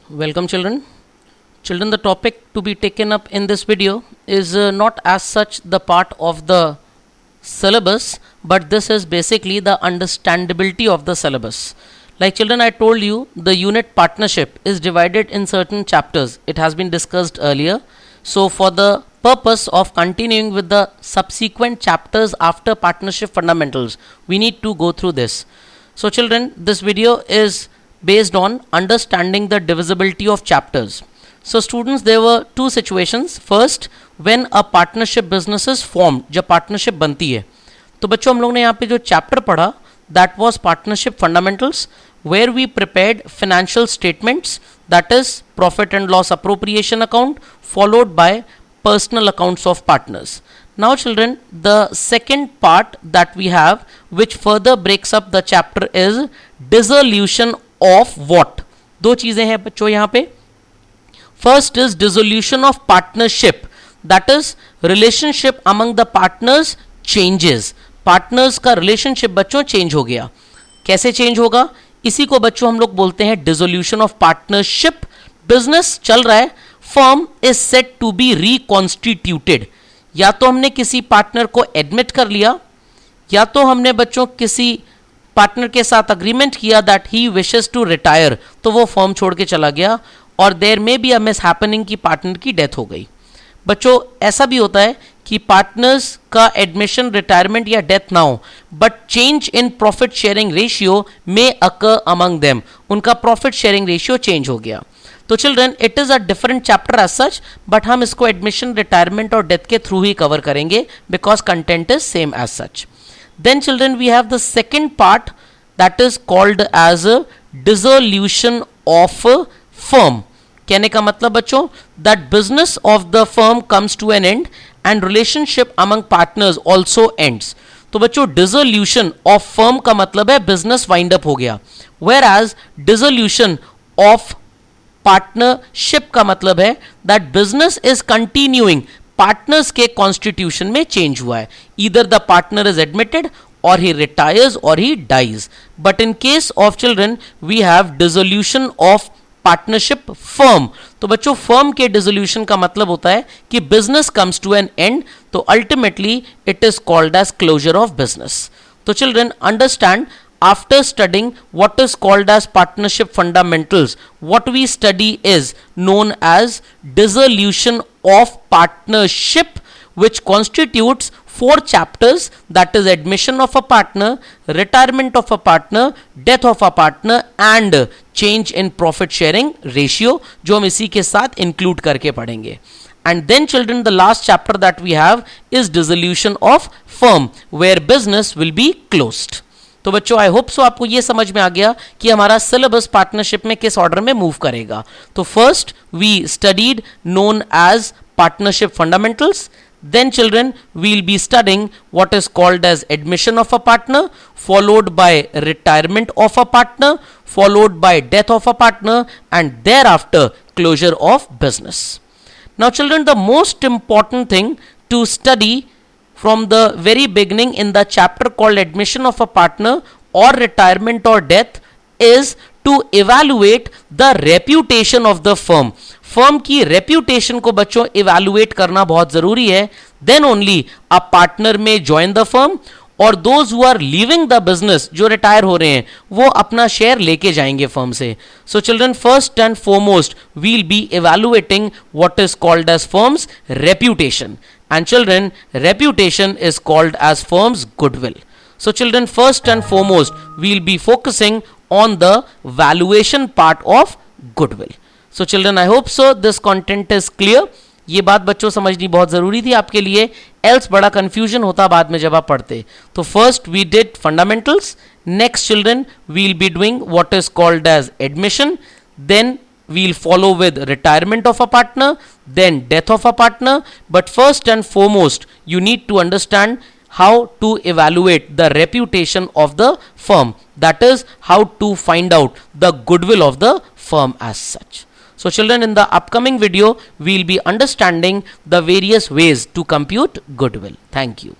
Welcome children. Children, the topic to be taken up in this video is not as such the part of the syllabus, but this is basically the understandability of the syllabus. Like children, I told you the unit partnership is divided in certain chapters. It has been discussed earlier. So for the purpose of continuing with the subsequent chapters after partnership fundamentals, we need to go through this. So children, this video is based on understanding the divisibility of chapters. So students, there were two situations. First, when a partnership business is formed, जब partnership बनती है, तो बच्चों हम लोग ने यहाँ पे जो chapter पढ़ा, that was partnership fundamentals, where we prepared financial statements, that is profit and loss appropriation account, followed by personal accounts of partners. Now children, the second part that we have, which further breaks up the chapter, is dissolution of what? दो चीजें हैं बच्चों यहाँ पे. First is dissolution of partnership, that is relationship among the partners changes. Partners का relationship बच्चों change हो गया. कैसे change होगा? इसी को बच्चों हम लोग बोलते हैं dissolution of partnership. Business चल रहा है, firm is said to be reconstituted. या तो हमने किसी पार्टनर को एडमिट कर लिया, या तो हमने बच्चों किसी पार्टनर के साथ अग्रीमेंट किया that he wishes to retire, तो वो फर्म छोड़ के चला गया, और देयर में बी अ मिस हैपनिंग की पार्टनर की डेथ हो गई. बच्चों ऐसा भी होता है कि पार्टनर्स का एडमिशन, रिटायरमेंट या डेथ ना हो, but change in profit sharing ratio में अकर अमंग देम. उनका प्रॉफिट शेयरिंग रेशियो चेंज हो गया. तो children, it is a different chapter as such, but हम इसको एडमिशन, रिटायरमेंट और डेथ के थ्रू ही कवर करेंगे because content is same as such. Then children, we have the second part that is called as a dissolution of a firm. कहने का मतलब बच्चों, that business of the firm comes to an end and relationship among partners also ends. तो बच्चों dissolution of firm का मतलब है business wind up हो गया, whereas dissolution of partnership का मतलब है that business is continuing. Partners के कॉन्स्टिट्यूशन में चेंज हुआ है. Either the partner is admitted और ही रिटायर्स और he dies. But in case of children we have dissolution of partnership firm. तो बच्चों फर्म के डिसोल्यूशन का मतलब होता है कि business comes to an end, तो ultimately it is called as closure of business. तो children understand, after studying what is called as partnership fundamentals, what we study is known as dissolution of partnership, which constitutes 4 chapters, that is admission of a partner, retirement of a partner, death of a partner and change in profit sharing ratio, जो हम इसी के साथ include करके पढ़ेंगे. And then children, the last chapter that we have is dissolution of firm, where business will be closed. तो बच्चों I hope so आपको ये समझ में आ गया कि हमारा सिलेबस पार्टनरशिप में किस ऑर्डर में मूव करेगा. तो first we studied known as partnership fundamentals. Then children, we'll be studying what is called as admission of a partner, followed by retirement of a partner, followed by death of a partner, and thereafter closure of business. Now children, the most important thing to study from the very beginning in the chapter called admission of a partner or retirement or death is to evaluate the reputation of the firm. फर्म की reputation को बच्चों evaluate करना बहुत जरूरी है. Then only a partner may join the firm, और those who are leaving the business, जो रिटायर हो रहे हैं, वो अपना शेयर लेके जाएंगे फर्म से. So children, first and foremost will be evaluating what is called as firm's reputation. And children, reputation is called as firm's goodwill. So children, first and foremost we'll be focusing on the valuation part of goodwill. So children, I hope so this content is clear. ये बात बच्चों समझनी बहुत ज़रूरी थी आपके लिए, else बड़ा confusion होता बाद में जब आप पढ़ते. तो first we did fundamentals. Next children, we'll be doing what is called as admission. Then we'll follow with retirement of a partner, then death of a partner. But first and foremost, you need to understand how to evaluate the reputation of the firm. That is how to find out the goodwill of the firm as such. So children, in the upcoming video, we'll be understanding the various ways to compute goodwill. Thank you.